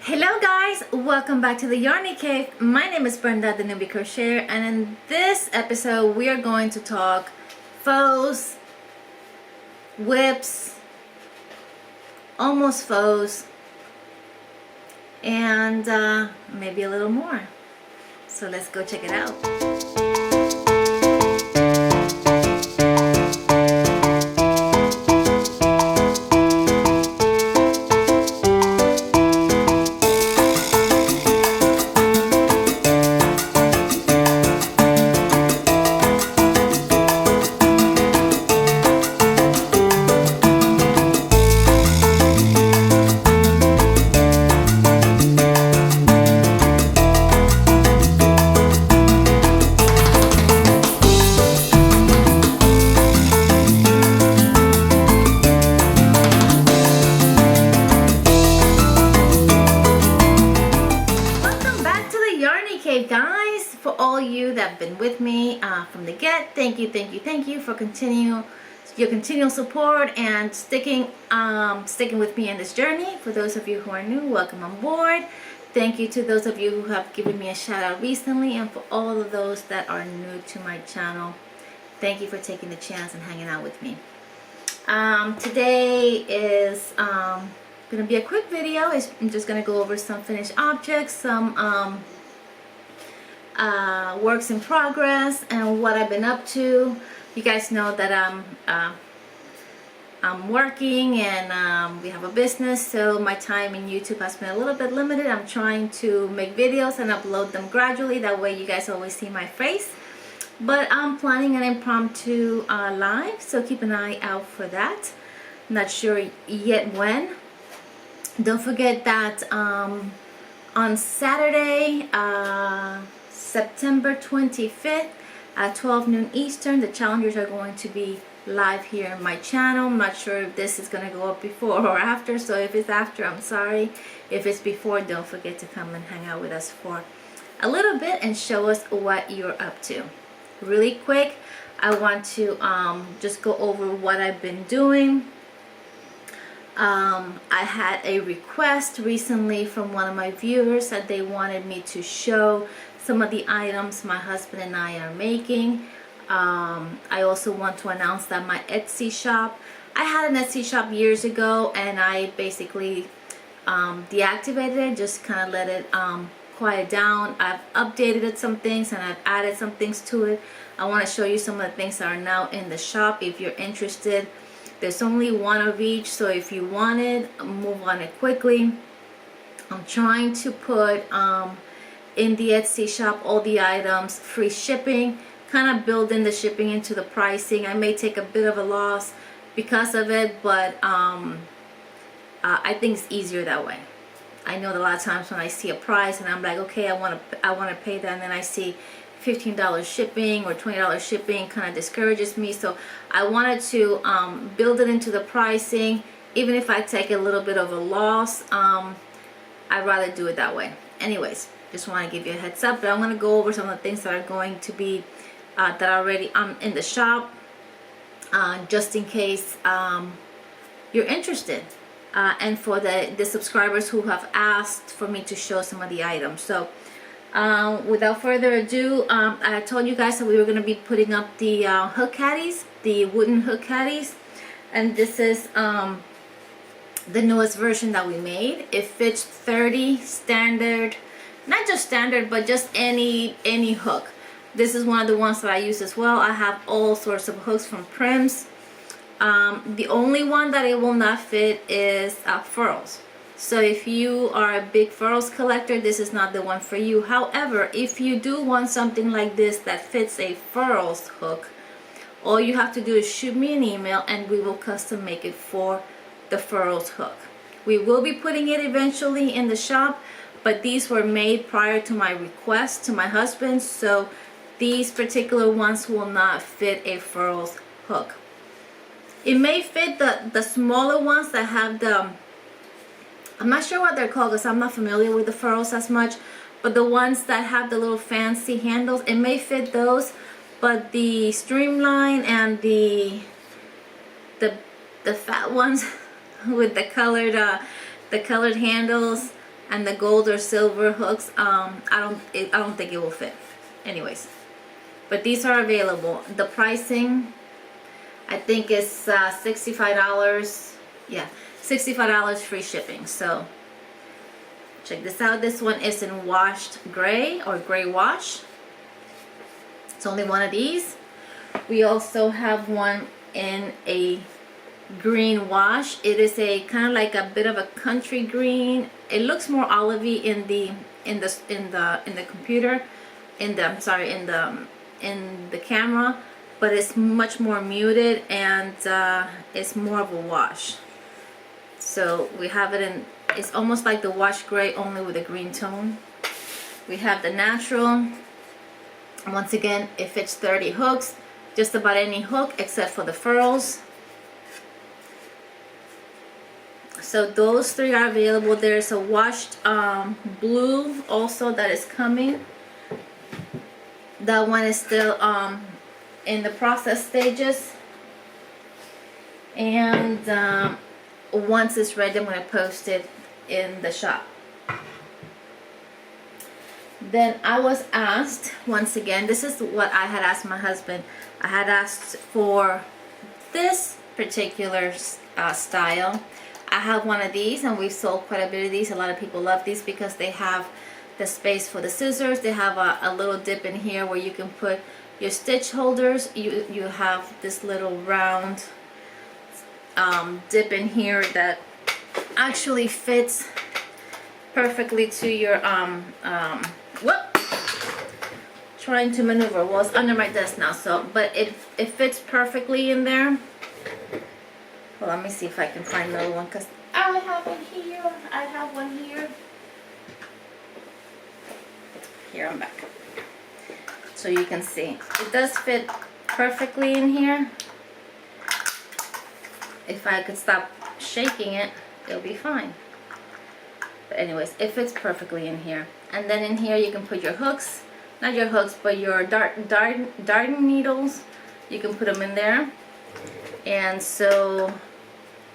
Hello guys, welcome back to the Yarny Cave. My name is Brenda, the newbie crocheter, and in this episode we are going to talk faux, whips, almost faux, and maybe a little more. So let's go check it out. Guys, for all you that have been with me from the get, thank you for your continual support and sticking with me in this journey. For those of you who are new, welcome on board. Thank you to those of you who have given me a shout out recently, and for all of those that are new to my channel, thank you for taking the chance and hanging out with me. Today is gonna be a quick video. I'm just gonna go over some finished objects, some works in progress, and what I've been up to. You guys know that I'm working and we have a business, so my time in YouTube has been a little bit limited. I'm trying to make videos and upload them gradually, that way you guys always see my face. But I'm planning an impromptu live, so keep an eye out for that. Not sure yet when. Don't forget that on Saturday, September 25th at 12 noon Eastern, the challengers are going to be live here on my channel. I'm not sure if this is going to go up before or after, so if it's after, I'm sorry. If it's before, don't forget to come and hang out with us for a little bit and show us what you're up to. Really quick, I want to just go over what I've been doing. I had a request recently from one of my viewers that they wanted me to show some of the items my husband and I are making. I also want to announce that my Etsy shop, I had an Etsy shop years ago and I basically deactivated it, just kind of let it quiet down. I've updated some things and I've added some things to it. I want to show you some of the things that are now in the shop if you're interested. There's only one of each, so if you want it, move on it quickly. I'm trying to put in the Etsy shop all the items free shipping, kind of build in the shipping into the pricing. I may take a bit of a loss because of it, but I think it's easier that way. I know that a lot of times when I see a price and I'm like, okay, I want to pay that, and then I see $15 shipping or $20 shipping, kind of discourages me. So I wanted to build it into the pricing. Even if I take a little bit of a loss, I'd rather do it that way. Anyways, just want to give you a heads up, but I'm going to go over some of the things that are going to be that are already in the shop, just in case you're interested, and for the subscribers who have asked for me to show some of the items. So without further ado, I told you guys that we were going to be putting up the hook caddies, the wooden hook caddies, and this is the newest version that we made. It fits 30 standard, not just standard, but just any hook. This is one of the ones that I use as well. I have all sorts of hooks from Prims. The only one that it will not fit is furls. So if you are a big furls collector, this is not the one for you. However, if you do want something like this that fits a furls hook, all you have to do is shoot me an email and we will custom make it for the furls hook. We will be putting it eventually in the shop, but these were made prior to my request to my husband, so these particular ones will not fit a furls hook. It may fit the smaller ones that have the, I'm not sure what they're called because I'm not familiar with the furls as much, but the ones that have the little fancy handles, it may fit those, but the streamline and the fat ones with the colored handles, and the gold or silver hooks, I don't think it will fit. Anyways, but these are available. The pricing, I think, is $65. Yeah, $65 free shipping. So check this out. This one is in washed gray or gray wash. It's only one of these. We also have one in a green wash. It is a kind of like a bit of a country green. It looks more olivey in the computer, in the camera, but it's much more muted, and it's more of a wash. So we have it in, it's almost like the wash gray, only with a green tone. We have the natural. Once again, it fits 30 hooks, just about any hook except for the furls. So those three are available. There's a washed blue also that is coming. That one is still in the process stages, and once it's ready, I'm going to post it in the shop. Then I was asked, once again, this is what I had asked my husband. I had asked for this particular style. I have one of these, and we've sold quite a bit of these. A lot of people love these because they have the space for the scissors. They have a little dip in here where you can put your stitch holders. You have this little round dip in here that actually fits perfectly to your whoop, trying to maneuver. Well, it's under my desk now, so but it fits perfectly in there. Well, let me see if I can find another one, because I have it here. I have one here. Here, I'm back. So you can see it does fit perfectly in here. If I could stop shaking it, it'll be fine. But anyways, it fits perfectly in here. And then in here you can put your hooks, not your hooks, but your darting needles. You can put them in there. And so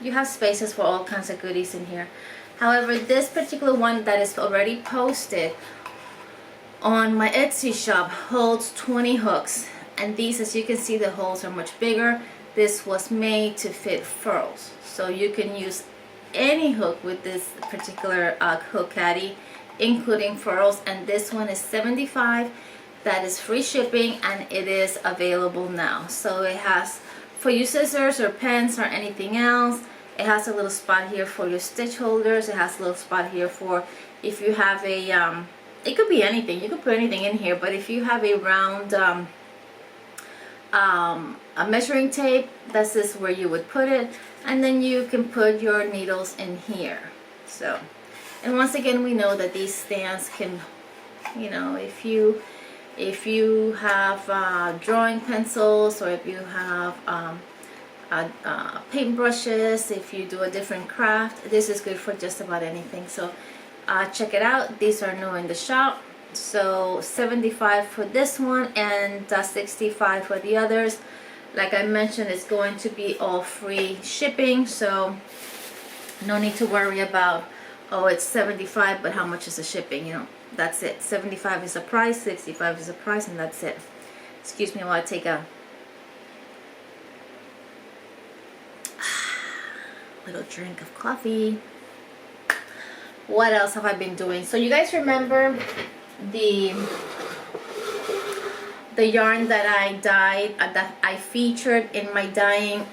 you have spaces for all kinds of goodies in here. However, this particular one that is already posted on my Etsy shop holds 20 hooks. And these, as you can see, the holes are much bigger. This was made to fit furls. So you can use any hook with this particular hook caddy, including furls. And this one is $75. That is free shipping, and it is available now. So it has, for your scissors or pens or anything else, it has a little spot here for your stitch holders. It has a little spot here for if you have a it could be anything, you could put anything in here, but if you have a round a measuring tape, this is where you would put it. And then you can put your needles in here. So, and once again, we know that these stands can, you know, if you have drawing pencils, or if you have paint brushes, if you do a different craft, this is good for just about anything. So check it out. These are new in the shop. So $75 for this one, and $65 for the others. Like I mentioned, it's going to be all free shipping, so no need to worry about, oh, it's $75, but how much is the shipping? You know, that's it. $75 is the price, $65 is the price, and that's it. Excuse me while I take a little drink of coffee. What else have I been doing? So you guys remember the yarn that I dyed, that I featured in my dyeing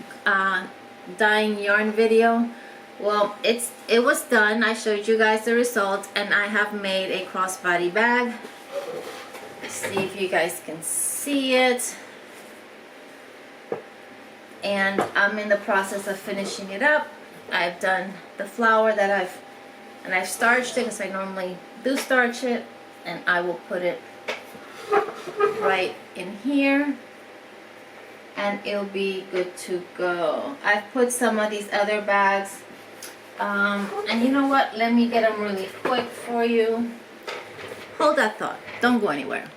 yarn video? Well, it was done. I showed you guys the result, and I have made a crossbody bag. Let's see if you guys can see it. And I'm in the process of finishing it up. I've done the flower that I've starched it, because I normally do starch it, and I will put it right in here, and it'll be good to go. I've put some of these other bags, and you know what, let me get them really quick for you. Hold that thought, don't go anywhere.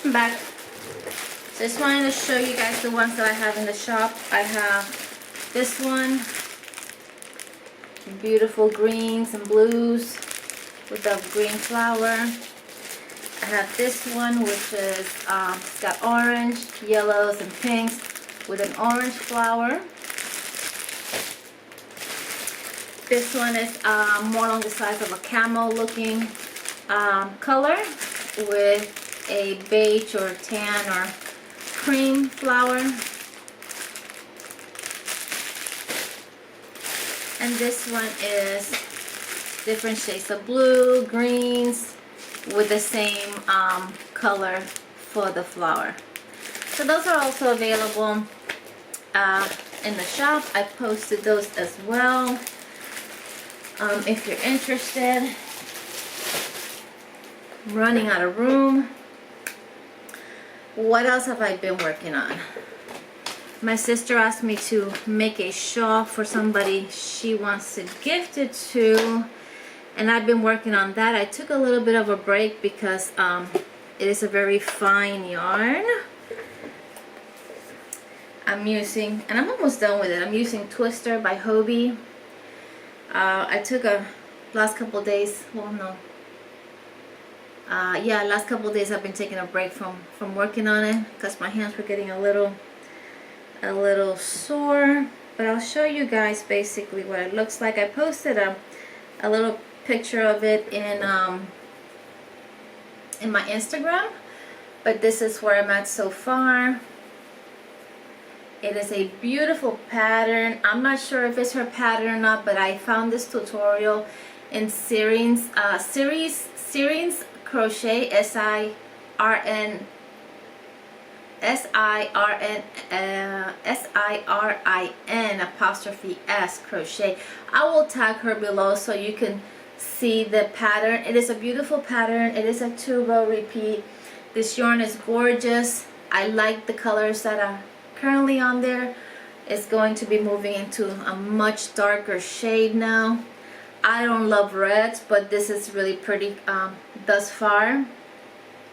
I'm back. Just wanted to show you guys the ones that I have in the shop. I have this one, beautiful greens and blues with the green flower. I have this one, which is it's got orange, yellows, and pinks with an orange flower. This one is more along the size of a camel looking color with a beige or tan or cream flower. And this one is different shades of blue, greens, with the same color for the flower. So those are also available in the shop. I posted those as well. If you're interested. I'm running out of room. What else have I been working on? My sister asked me to make a shawl for somebody she wants to gift it to, and I've been working on that. I took a little bit of a break because it is a very fine yarn. I'm using, and I'm almost done with it, I'm using Twister by Hobie. I took a last couple days, well no, yeah, last couple days I've been taking a break from working on it because my hands were getting a little sore. But I'll show you guys basically what it looks like. I posted a little picture of it in my Instagram, but this is where I'm at so far. It is a beautiful pattern. I'm not sure if it's her pattern or not, but I found this tutorial in Sirens Crochet, S-I-R-I-N Crochet. I will tag her below so you can see the pattern. It is a beautiful pattern. It is a 2-row repeat. This yarn is gorgeous. I like the colors that are currently on there. It's going to be moving into a much darker shade now. I don't love reds, but this is really pretty thus far,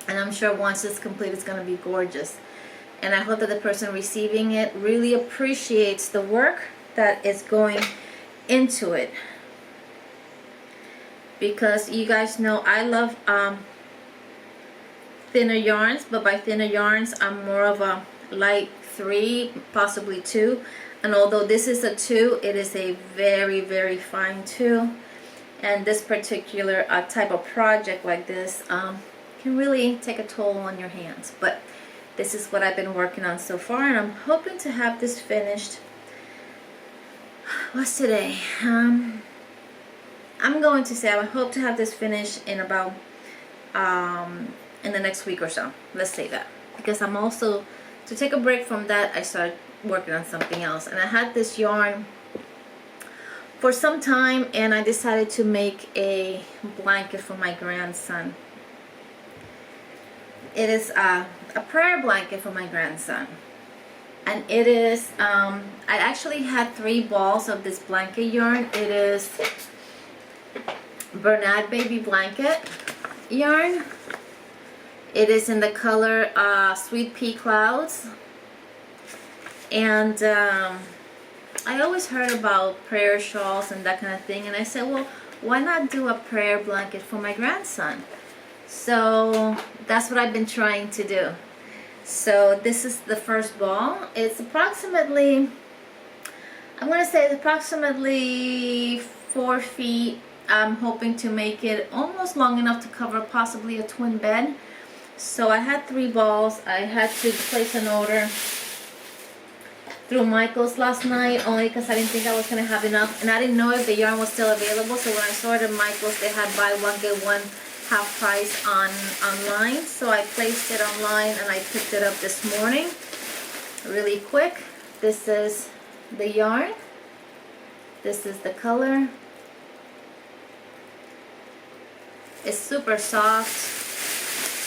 and I'm sure once it's complete it's going to be gorgeous. And I hope that the person receiving it really appreciates the work that is going into it, because you guys know I love thinner yarns, but by thinner yarns I'm more of a light 3, possibly 2, and although this is a 2, it is a very, very fine 2, and this particular type of project like this can really take a toll on your hands. But this is what I've been working on so far, and I'm hoping to have this finished. What's today? I'm going to say I hope to have this finished in about in the next week or so. Let's say that, because I'm also, to take a break from that, I started working on something else, and I had this yarn for some time, and I decided to make a blanket for my grandson. It is a prayer blanket for my grandson, and it is I actually had 3 balls of this blanket yarn. It is Bernard baby blanket yarn. It is in the color Sweet Pea Clouds, and I always heard about prayer shawls and that kind of thing, and I said, well, why not do a prayer blanket for my grandson? So that's what I've been trying to do. So this is the first ball. It's approximately, I'm going to say it's approximately 4 feet. I'm hoping to make it almost long enough to cover possibly a twin bed. So I had 3 balls. I had to place an order through Michael's last night, only because I didn't think I was going to have enough, and I didn't know if the yarn was still available. So when I saw it at Michael's, they had buy one get one half price online. So I placed it online, and I picked it up this morning really quick. This is the yarn. This is the color. It's super soft.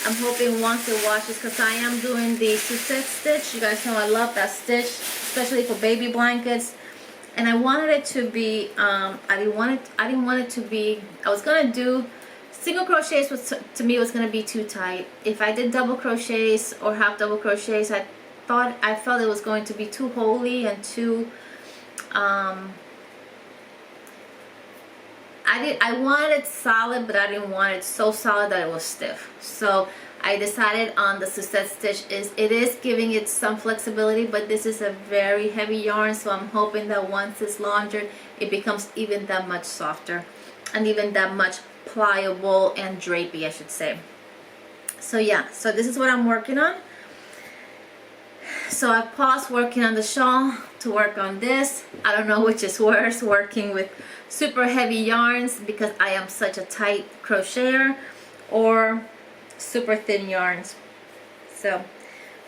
I'm hoping once it washes, because I am doing the Suzette stitch. You guys know I love that stitch, especially for baby blankets. And I wanted it to be, I didn't want it to be, I was gonna do single crochets, to me was gonna be too tight. If I did double crochets or half double crochets, I felt it was going to be too holey and too I wanted it solid, but I didn't want it so solid that it was stiff. So I decided on the Suzette stitch. It is giving it some flexibility, but this is a very heavy yarn, so I'm hoping that once it's laundered, it becomes even that much softer and even that much pliable and drapey, I should say. So yeah, so this is what I'm working on. So I paused working on the shawl to work on this. I don't know which is worse, working with super heavy yarns because I am such a tight crocheter, or super thin yarns. So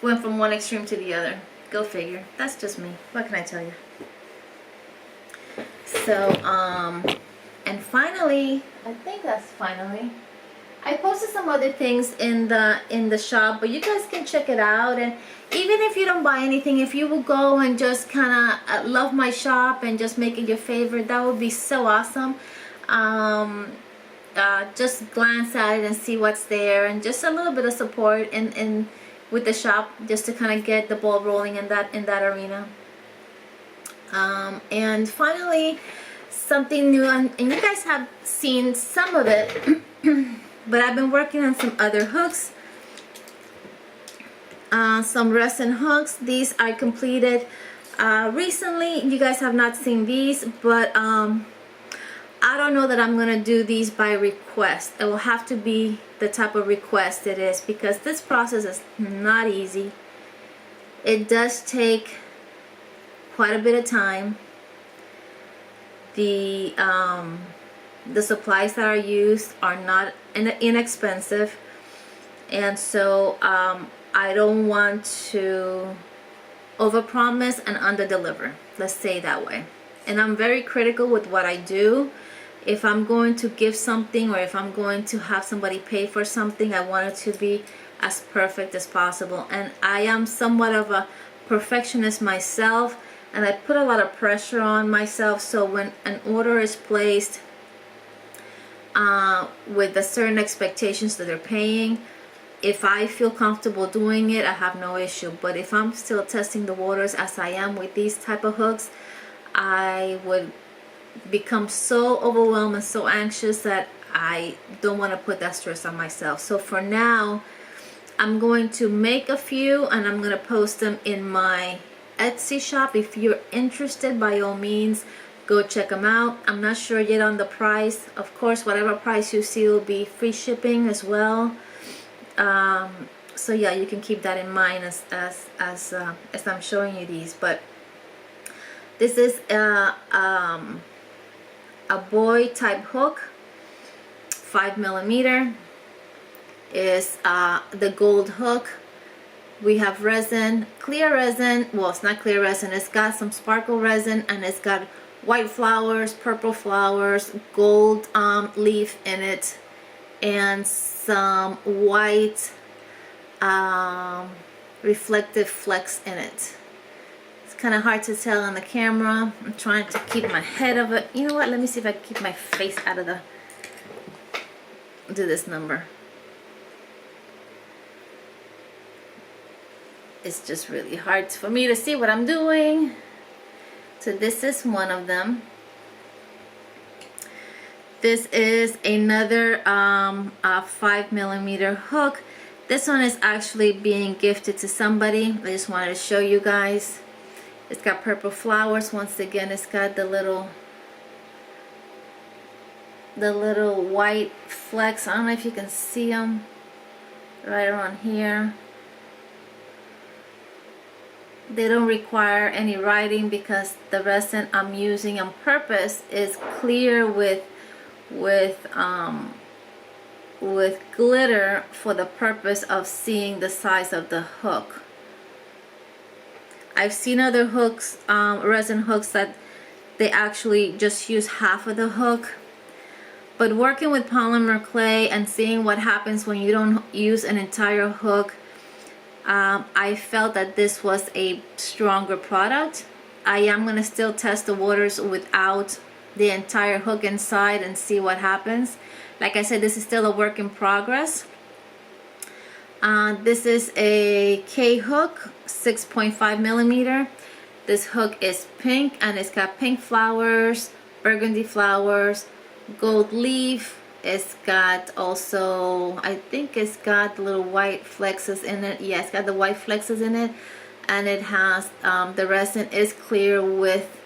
went from one extreme to the other. Go figure. That's just me. What can I tell you? So and finally, I think that's finally, I posted some other things in the shop, but you guys can check it out. And even if you don't buy anything, if you will go and just kind of love my shop and just make it your favorite, that would be so awesome. Just glance at it and see what's there, and just a little bit of support in with the shop, just to kind of get the ball rolling in that arena. And finally, something new, and you guys have seen some of it. But I've been working on some other hooks, some resin hooks. These I completed recently. You guys have not seen these, but I don't know that I'm gonna do these by request. It will have to be the type of request it is, because this process is not easy. It does take quite a bit of time. The supplies that are used are not inexpensive, and so I don't want to overpromise and underdeliver, let's say that way. And I'm very critical with what I do. If I'm going to give something, or if I'm going to have somebody pay for something, I want it to be as perfect as possible. And I am somewhat of a perfectionist myself, and I put a lot of pressure on myself. So when an order is placed with a certain expectations that they're paying, if I feel comfortable doing it, I have no issue. But if I'm still testing the waters, as I am with these type of hooks, I would become so overwhelmed and so anxious that I don't want to put that stress on myself. So for now, I'm going to make a few, and I'm going to post them in my Etsy shop. If you're interested, by all means, go check them out. I'm not sure yet on the price. Of course, whatever price you see will be free shipping as well. So yeah, you can keep that in mind as I'm showing you these. But this is a boy type hook, 5mm. Is the gold hook. We have resin, clear resin. Well, it's not clear resin. It's got some sparkle resin, and it's got white flowers, purple flowers, gold leaf in it, and some white reflective flecks in it. It's kind of hard to tell on the camera. I'm trying to keep my head of it. You know what? Let me see if I can keep my face out of the. Do this number. It's just really hard for me to see what I'm doing. So this is one of them. This is another 5mm hook. This one is actually being gifted to somebody. I just wanted to show you guys. It's got purple flowers. Once again, it's got the little white flecks. I don't know if you can see them right around here. They don't require any writing because the resin I'm using on purpose is clear with glitter for the purpose of seeing the size of the hook. I've seen other hooks, resin hooks, that they actually just use half of the hook. But working with polymer clay and seeing what happens when you don't use an entire hook, I felt that this was a stronger product. I am going to still test the waters without the entire hook inside and see what happens. Like I said, this is still a work in progress. This is a K hook, 6.5mm. This hook is pink, and it's got pink flowers, burgundy flowers, gold leaf. It's got also, I think it's got the little white flexes in it. Yeah, it's got the white flexes in it. And it has, the resin is clear with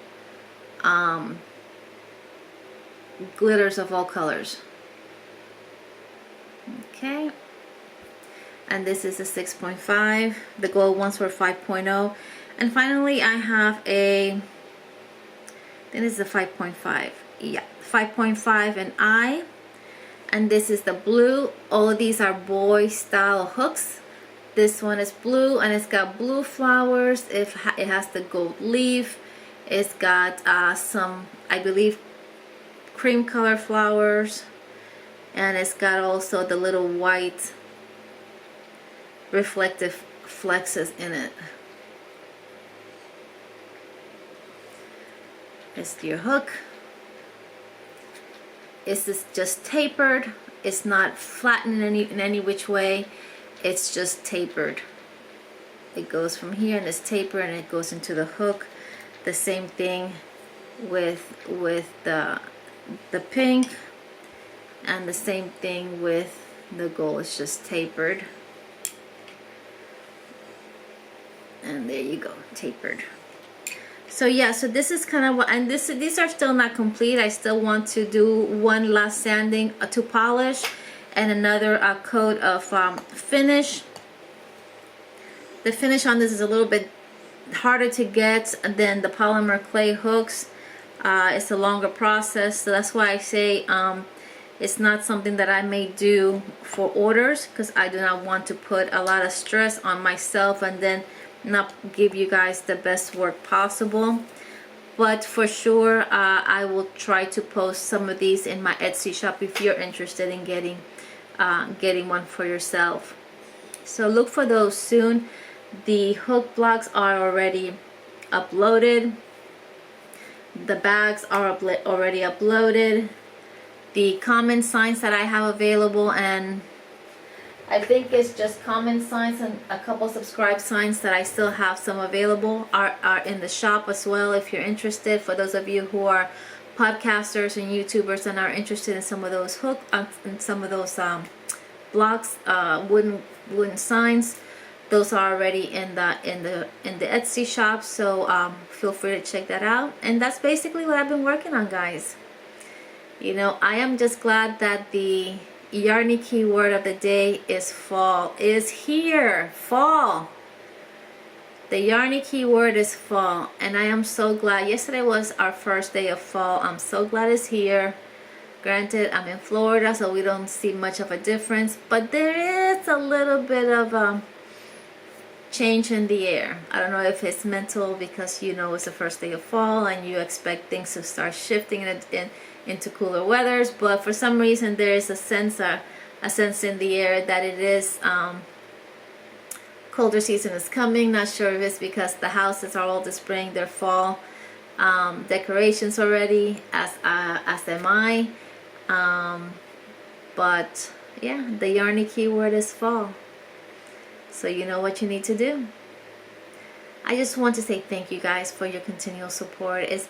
glitters of all colors. Okay. And this is a 6.5. The gold ones were 5.0. And finally I have a, I think this is a 5.5. Yeah, 5.5 and I. And this is the blue. All of these are boy style hooks. This one is blue and it's got blue flowers. It has the gold leaf. It's got some, I believe, cream color flowers. And it's got also the little white reflective flexes in it. It's your hook. It's just tapered. It's not flattened in any which way. It's just tapered. It goes from here and it's tapered and it goes into the hook. The same thing with the pink, and the same thing with the gold. It's just tapered. And there you go, tapered. So yeah, so this is kind of what, and these are still not complete. I still want to do one last sanding to polish and another coat of finish. The finish on this is a little bit harder to get than the polymer clay hooks. It's a longer process, so that's why I say it's not something that I may do for orders, because I do not want to put a lot of stress on myself and then not give you guys the best work possible. But for sure I will try to post some of these in my Etsy shop if you're interested in getting one for yourself. So look for those soon. The hook blocks are already uploaded. The bags are already uploaded. The comment signs that I have available, and I think it's just comment signs and a couple subscribe signs that I still have some available, are in the shop as well if you're interested. For those of you who are podcasters and YouTubers and are interested in some of those in some of those blocks, wooden signs, those are already in the Etsy shop. So feel free to check that out. And that's basically what I've been working on, guys. You know, I am just glad that the YARNY keyword of the day is fall. Is here. Fall. The YARNY keyword is fall, and I am so glad. Yesterday was our first day of fall. I'm so glad it's here. Granted, I'm in Florida, so we don't see much of a difference, but there is a little bit of change in the air. I don't know if it's mental, because you know it's the first day of fall and you expect things to start shifting into cooler weathers, but for some reason there is a sense in the air that it is colder season is coming. Not sure if it's because the houses are all displaying their fall decorations already, as am I. But yeah, the YARNY keyword is fall. So you know what you need to do. I just want to say thank you guys for your continual support. It's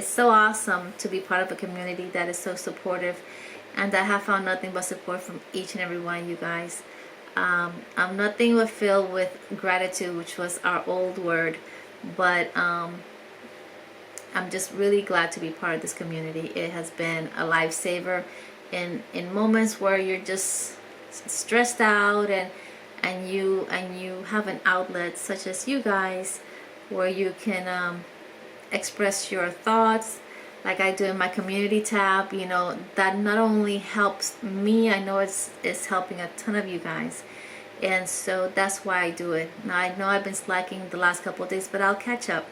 so awesome to be part of a community that is so supportive, and I have found nothing but support from each and every one of you guys. I'm nothing but filled with gratitude, which was our old word, but I'm just really glad to be part of this community. It has been a lifesaver in moments where you're just stressed out and you have an outlet such as you guys, where you can express your thoughts like I do in my community tab. You know, that not only helps me, I know it's helping a ton of you guys, and so that's why I do it. Now I know I've been slacking the last couple of days, but I'll catch up.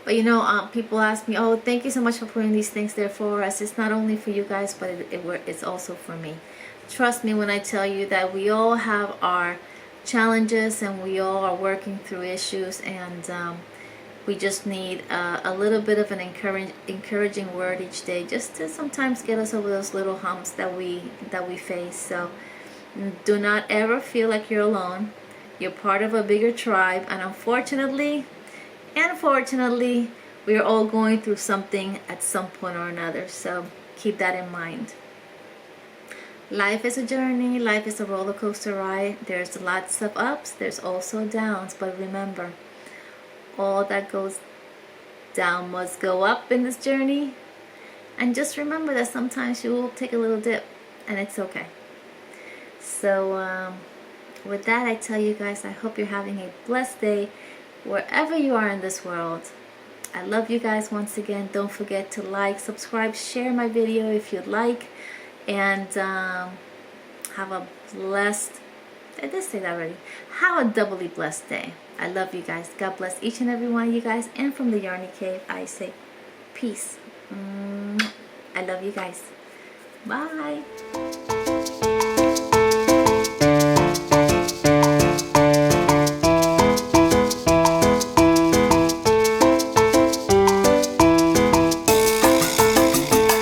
But you know, people ask me, oh, thank you so much for putting these things there for us. It's not only for you guys, but it's also for me. Trust me when I tell you that we all have our challenges and we all are working through issues, and we just need a little bit of an encouraging word each day, just to sometimes get us over those little humps that we face. So do not ever feel like you're alone. You're part of a bigger tribe, and unfortunately, we are all going through something at some point or another, so keep that in mind. Life is a journey, life is a roller coaster ride. There's lots of ups, there's also downs, but remember, all that goes down must go up in this journey. And just remember that sometimes you will take a little dip, and it's okay. So with that, I tell you guys, I hope you're having a blessed day wherever you are in this world. I love you guys once again. Don't forget to like, subscribe, share my video if you'd like, and have a blessed, I did say that already, have a doubly blessed day. I love you guys. God bless each and every one of you guys, and from the Yarny Cave I say peace. I love you guys. Bye.